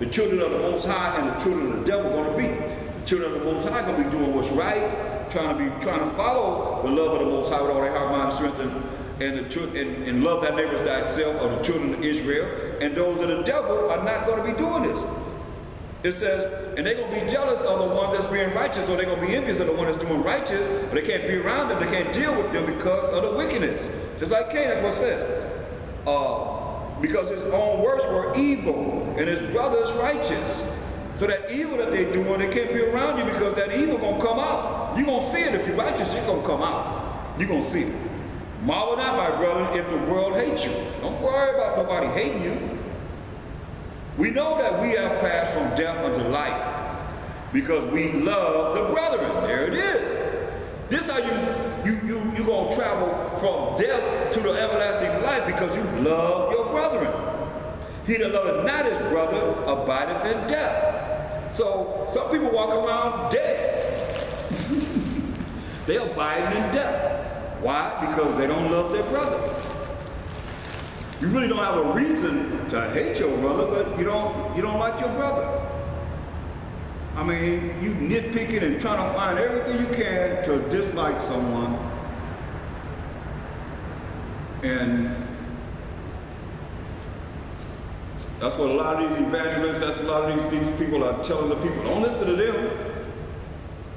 the children of the Most High and the children of the devil are going to be. The children of the Most High are going to be doing what's right, trying to follow the love of the Most High with all their heart, mind, and strength, and love thy neighbors thyself, of the children of Israel. And those of the devil are not going to be doing this. It says, and they're going to be jealous of the one that's being righteous, or they're going to be envious of the one that's doing righteous, but they can't be around them, they can't deal with them because of the wickedness. Just like Cain, that's what it says. Because his own works were evil, and his brother is righteous. So that evil that they're doing, they can't be around you because that evil going to come out. You're going to see it. If you're righteous, it's going to come out. You're going to see it. Marvel not, my brother, if the world hates you. Don't worry about nobody hating you. We know that we have passed from death unto life because we love the brethren. There it is. This is how you're going to travel from death to the everlasting life, because you love your brethren. He that loveth not his brother abideth in death. So some people walk around dead. They abide in death. Why? Because they don't love their brother. You really don't have a reason to hate your brother, but you don't like your brother. I mean, you nitpicking and trying to find everything you can to dislike someone. And that's what a lot of these evangelists, that's a lot of these people are telling the people. Don't listen to them.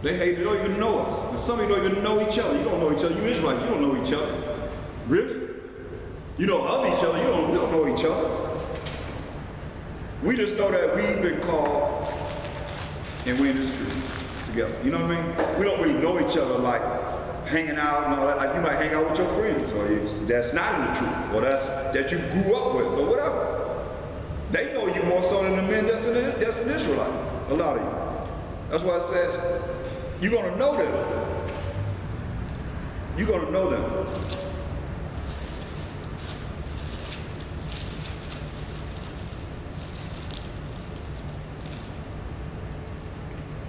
They hate, you don't even know us. And some of you don't even know each other. You don't know each other. You Israelites, you don't know each other. Really? You know of each other. We don't know each other. We just know that we've been called and we're in this truth together. You know what I mean? We don't really know each other like hanging out and all that. Like you might hang out with your friends, or that's not in the truth, or that you grew up with, or whatever. They know you more so than the men that's an Israelite. A lot of you. That's why it says you're going to know them. You're going to know them.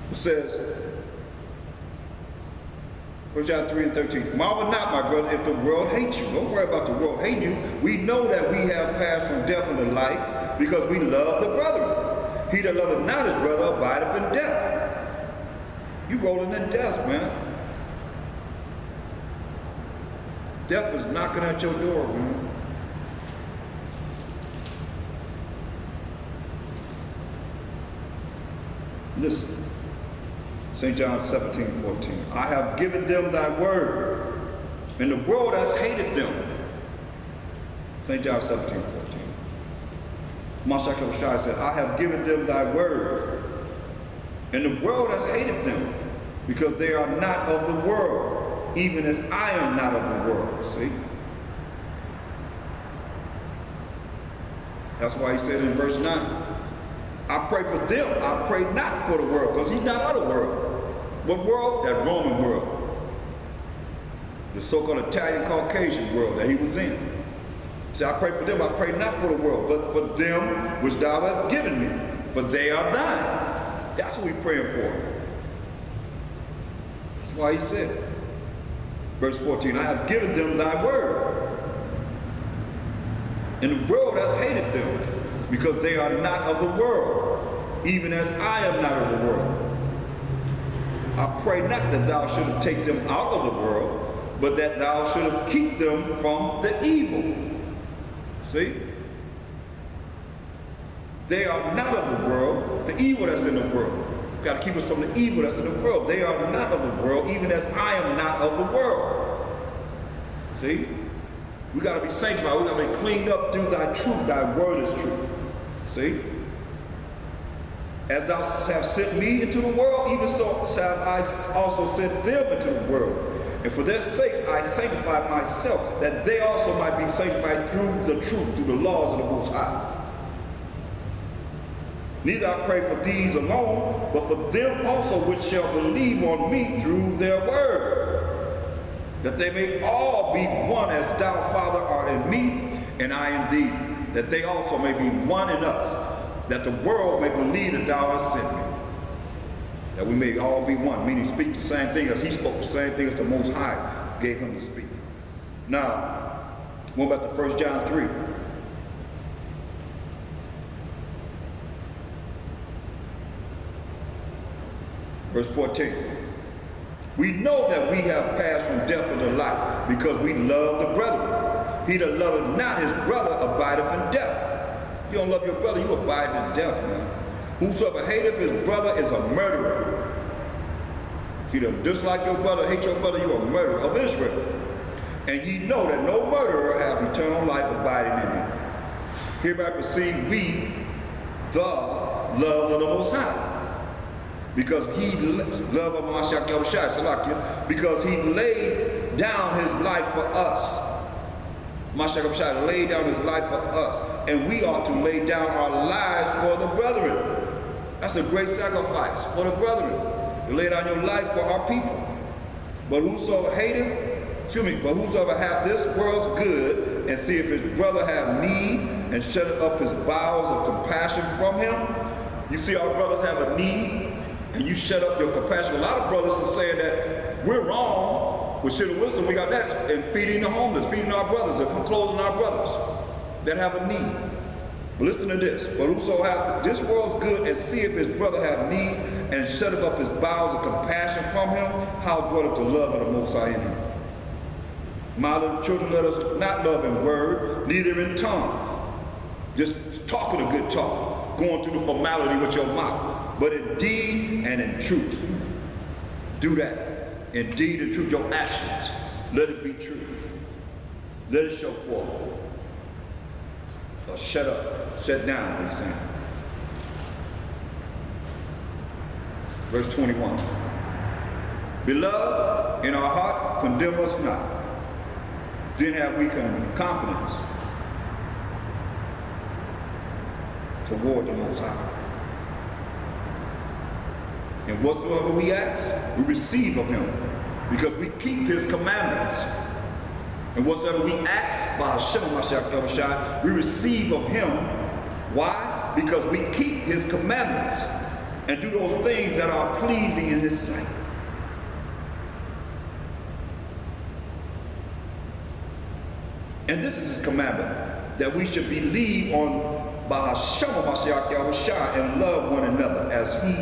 It says, 1 John 3 and 13, marvel not, my brother, if the world hates you. Don't worry about the world hating you. We know that we have passed from death unto life because we love the brethren. He that loveth not his brother abideth in death. You rolling in death, man. Death is knocking at your door, man. Listen. St. John 17:14. I have given them thy word, and the world has hated them. St. John 17:14. Mashayach said, I have given them thy word, and the world has hated them, because they are not of the world, even as I am not of the world. See? That's why he said in verse 9, I pray for them, I pray not for the world, because he's not of the world. What world? That Roman world. The so-called Italian Caucasian world that he was in. He said, I pray for them, I pray not for the world, but for them which thou hast given me, for they are thine. That's what we're praying for. That's why he said, verse 14, I have given them thy word, and the world has hated them, because they are not of the world, even as I am not of the world. I pray not that thou shouldest take them out of the world, but that thou shouldest keep them from the evil. See? They are not of the world, the evil that's in the world. You've got to keep us from the evil that's in the world. They are not of the world, even as I am not of the world. See? We got to be sanctified. We got to be cleaned up through thy truth. Thy word is true. See? As thou hast sent me into the world, even so shall I also send them into the world. And for their sakes I sanctify myself, that they also might be sanctified through the truth, through the laws of the Most High. Neither I pray for these alone, but for them also which shall believe on me through their word, that they may all be one as thou, Father, art in me, and I in thee, that they also may be one in us, that the world may believe that thou hast sent me. That we may all be one, meaning speak the same thing as he spoke, the same thing as the Most High gave him to speak. Now, going back to 1 John 3. Verse 14. We know that we have passed from death into life because we love the brethren. He that loveth not his brother abideth in death. You don't love your brother, you abide in death, man. Whosoever hateth his brother is a murderer. If you don't dislike your brother, hate your brother, you are a murderer of Israel. And ye know that no murderer hath eternal life abiding in him. Hereby perceive we the love of the Most High. Because he love of Mashayach Yahawashi, because he laid down his life for us. Mashayach laid down his life for us, and we ought to lay down our lives for the brethren. That's a great sacrifice for the brethren. You lay down your life for our people. But whosoever hath this world's good, and see if his brother have need, and shut up his bowels of compassion from him. You see our brothers have a need, and you shut up your compassion. A lot of brothers are saying that we're wrong. With shit of wisdom, we got that. And feeding the homeless, feeding our brothers, and clothing our brothers that have a need. But listen to this. But whoso hath this world's good, and see if his brother have need, and shut up his bowels of compassion from him, how dwelleth the love of the Most High in him? My little children, let us not love in word, neither in tongue. Just talking a good talk, going through the formality with your mouth, but in deed and in truth. Do that. In deed and truth, your actions, let it be true. Let it show forth. Or shut up, shut down, he's saying. Verse 21. Beloved, in our heart, condemn us not. Then have we confidence toward the Most High. And whatsoever we ask, we receive of him, because we keep his commandments. And whatsoever we ask by Mashayach, we receive of him. Why? Because we keep his commandments and do those things that are pleasing in his sight. And this is his commandment, that we should believe on Mashayach Yahawashi and love one another as he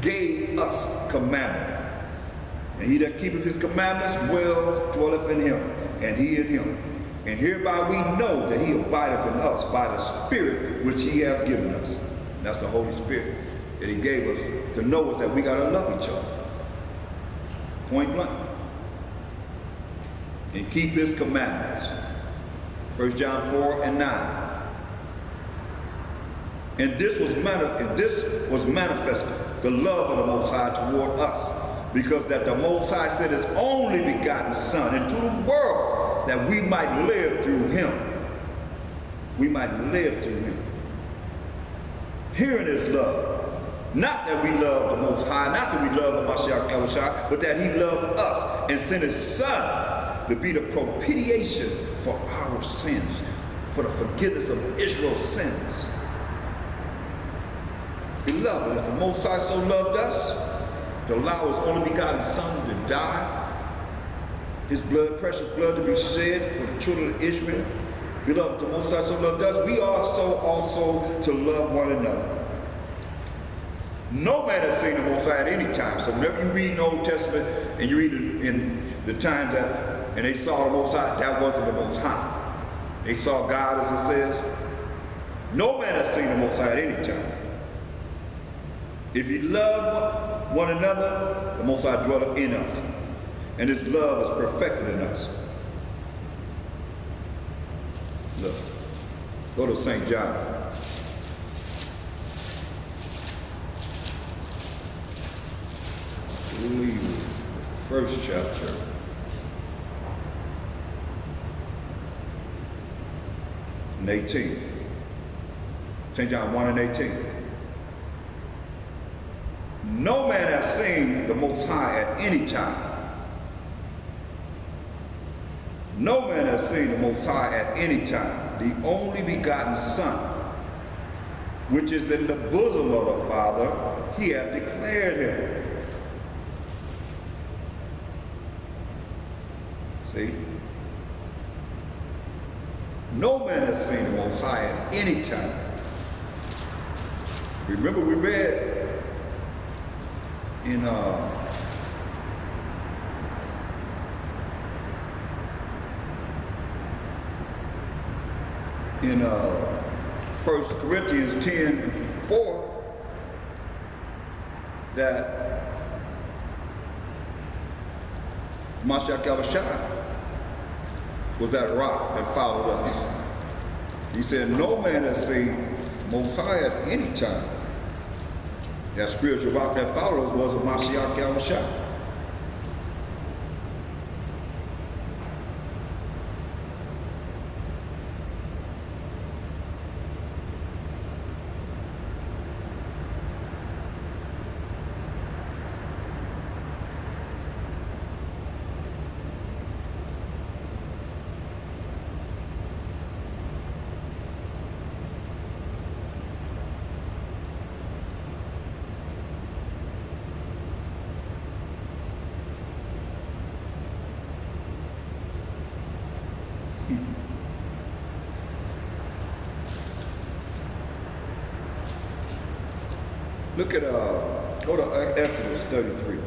gave us commandment. And he that keepeth his commandments well dwelleth in him, and he in him. And hereby we know that he abideth in us by the Spirit which he hath given us. And that's the Holy Spirit that he gave us to know us that we got to love each other. Point blank. And keep his commandments. 1 John 4 and 9. And this was manifested, the love of the Most High toward us, because that the Most High sent his only begotten Son into the world that we might live through him. We might live through him. Herein is love. Not that we love the Most High, not that we love the Mashayach Yahawashi, but that he loved us and sent his Son to be the propitiation for our sins, for the forgiveness of Israel's sins. Beloved, if the Most High so loved us, to allow his only begotten Son to die, his blood, precious blood, to be shed for the children of Israel. Beloved, the Most High so loved us, we also to love one another. No man has seen the Most High at any time. So whenever you read the Old Testament and you read it in the time that, and they saw the Most High, that wasn't the Most High. They saw God, as it says. No man has seen the Most High at any time. If you love one another, the Most High dwelleth in us, and his love is perfected in us. Look, go to St. John. I believe the first chapter. And 18. St. John 1 and 18. No man hath seen the Most High at any time. No man hath seen the Most High at any time. The only begotten Son, which is in the bosom of the Father, he hath declared him. See? No man has seen the Most High at any time. Remember we read in in 1 Corinthians 10:4 that Mashayach was that rock that followed us. He said, no man has seen Most High at any time. That spiritual rock that followed us was a Mashayach. Look at, go to Exodus 33.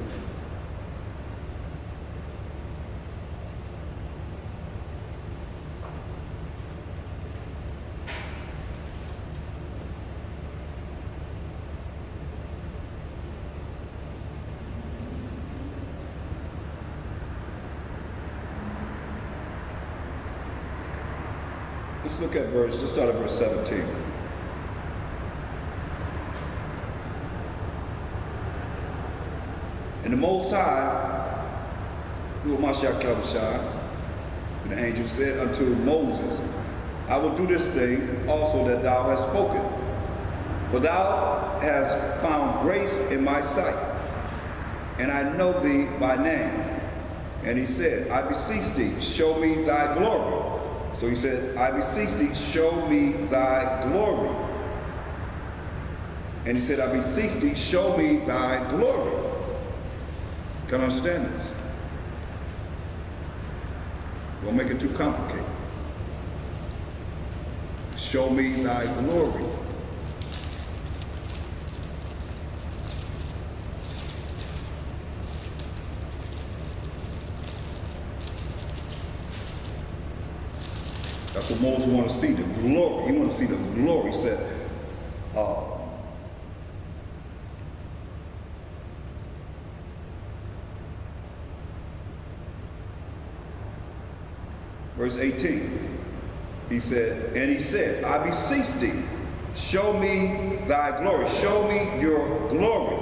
Let's start at verse 17. And the Most High, who was Mashayach, and the angel said unto Moses, I will do this thing also that thou hast spoken, for thou hast found grace in my sight, and I know thee by name. And he said, I beseech thee, show me thy glory. So he said, I beseech thee, show me thy glory. And he said, I beseech thee, show me thy glory. Can I understand this? Don't make it too complicated. Show me thy glory. That's what Moses wanted to see, the glory. He wanted to see the glory. He said, verse 18, he said, and he said, I beseech thee, show me thy glory. Show me your glory.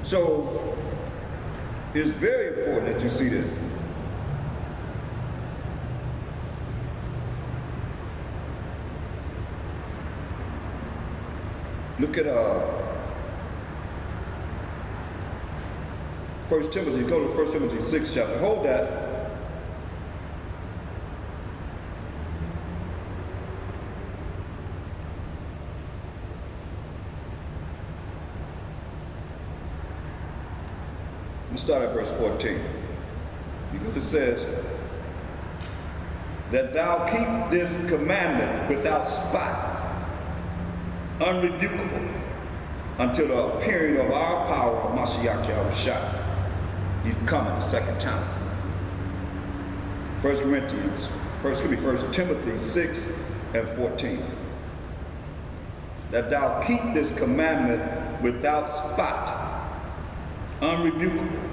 So it's very important that you see this. Look at 1 Timothy, go to 1 Timothy 6 chapter. Hold that. Let's start at verse 14. Because it says, that thou keep this commandment without spot, unrebukable, until the appearing of our power of Mashayach Yahawashi. He's coming the second time. 1 Timothy 6 and 14. That thou keep this commandment without spot, unrebukable,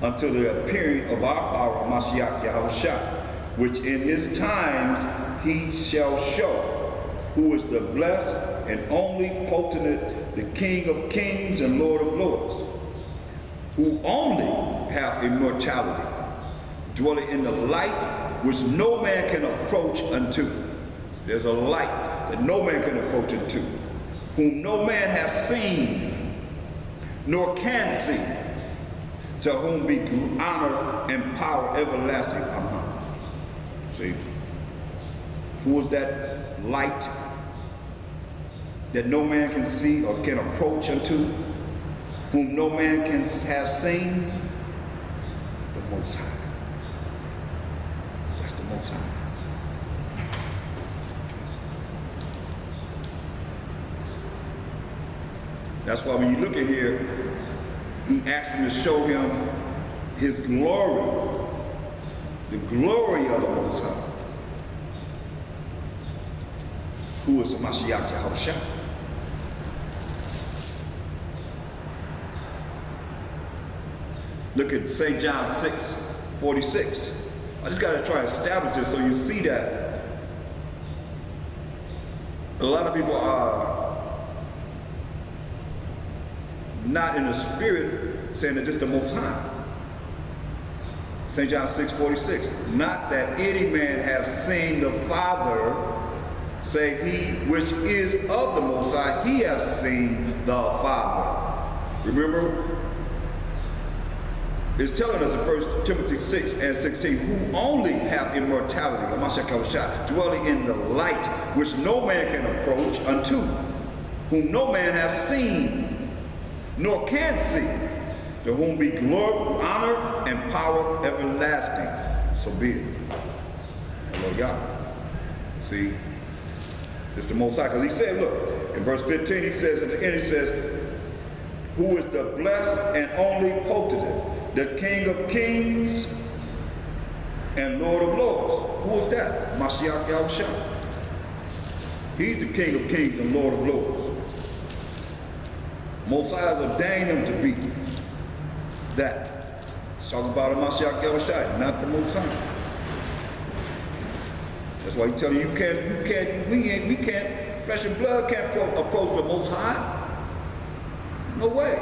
until the appearing of our power of Mashayach Yahawashi, which in his times he shall show, who is the blessed and only potent, the King of kings and Lord of lords, who only have immortality, dwelling in the light which no man can approach unto. There's a light that no man can approach unto, whom no man hath seen, nor can see, to whom be honor and power everlasting. Amen. See, who is that light that no man can see or can approach unto, whom no man can have seen? The Most High. That's the Most High. That's why when you look at here, he asked him to show him his glory, the glory of the Most High, who is the Mashayach Yahawashi. Look at St. John 6:46. I just got to try to establish this so you see that a lot of people are not in the spirit saying that just the Most High. St. John 6:46. Not that any man have seen the Father, say he which is of the Most High, he has seen the Father. Remember? It's telling us in 1 Timothy 6:16, who only have immortality, Mashayach, dwelling in the light, which no man can approach unto, whom no man hath seen, nor can see, to whom be glory, honor, and power everlasting. So be it. Hello, Yah. See, it's the Most High, because he said, look, in verse 15, he says, at the end, he says, who is the blessed and only potentate, the King of kings and Lord of lords. Who is that? Mashayach Yahawashi. He's the King of kings and Lord of lords. Most High has ordained him to be that. It's talking about a Mashayach Yahawashi, not the Most High. That's why he's telling you, we can't, flesh and blood can't approach the Most High. No way.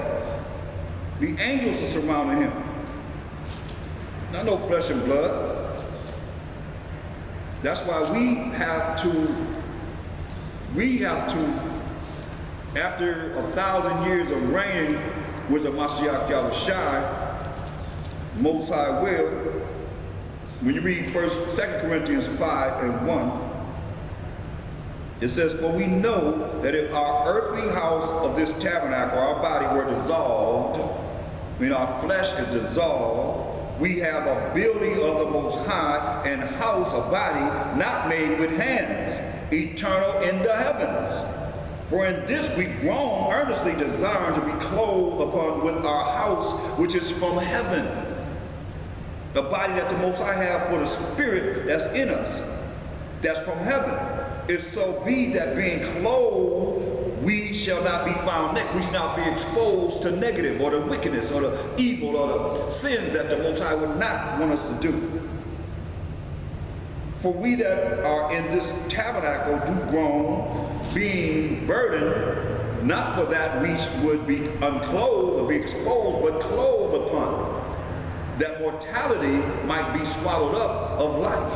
The angels are surrounding him. Not no flesh and blood. That's why we have to, after 1,000 years of reigning with the Mashayach Yahawashi, Most High will, when you read 2 Corinthians 5:1, it says, for we know that if our earthly house of this tabernacle, our body, were dissolved, when our flesh is dissolved, we have a building of the Most High, and house, a body, not made with hands, eternal in the heavens. For in this we groan, earnestly desiring to be clothed upon with our house, which is from heaven. The body that the Most High have for the spirit that's in us, that's from heaven. If so be that being clothed, we shall not be found naked. We shall not be exposed to negative or the wickedness or the evil or the sins that the Most High would not want us to do. For we that are in this tabernacle do groan, being burdened, not for that we would be unclothed or be exposed, but clothed upon, that mortality might be swallowed up of life.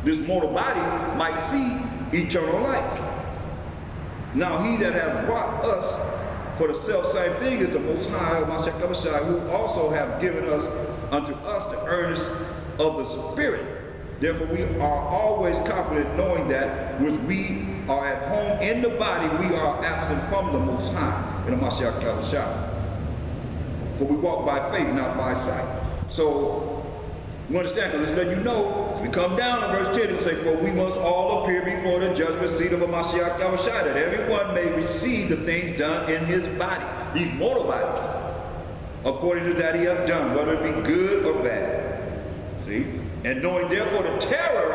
This mortal body might see eternal life. Now he that hath brought us for the self-same thing is the Most High, Mashayach Yahawashi, who also have given us unto us the earnest of the Spirit. Therefore we are always confident, knowing that when we are at home in the body, we are absent from the Most High, in the Mashayach Yahawashi. For we walk by faith, not by sight. So you understand, because it's letting you know, if we come down to verse 10, it'll say, for we must all appear before the judgment seat of a Mashayach Yahawashi, that everyone may receive the things done in his body, these mortal bodies, according to that he hath done, whether it be good or bad. See? And knowing therefore the terror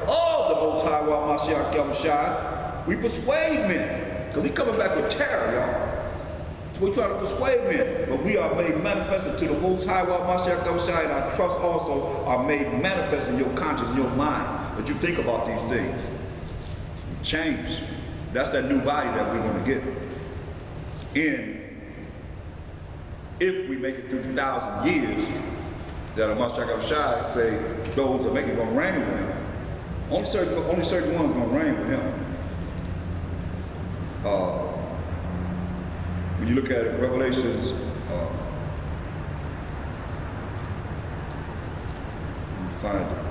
of the Most High, Mashayach Yahawashi, we persuade men, because he's coming back with terror, y'all. So we're trying to persuade men, but we are made manifested to the Most High, Mashayach Yahawashi, and our trust also are made manifest in your conscience, in your mind, that you think about these things. Change. That's that new body that we're going to get in, if we make it through 1,000 years, that a Mashayach Yahawashi say those that make it going to reign with him. Only certain ones going to reign with him. When you look at it, Revelations, find it.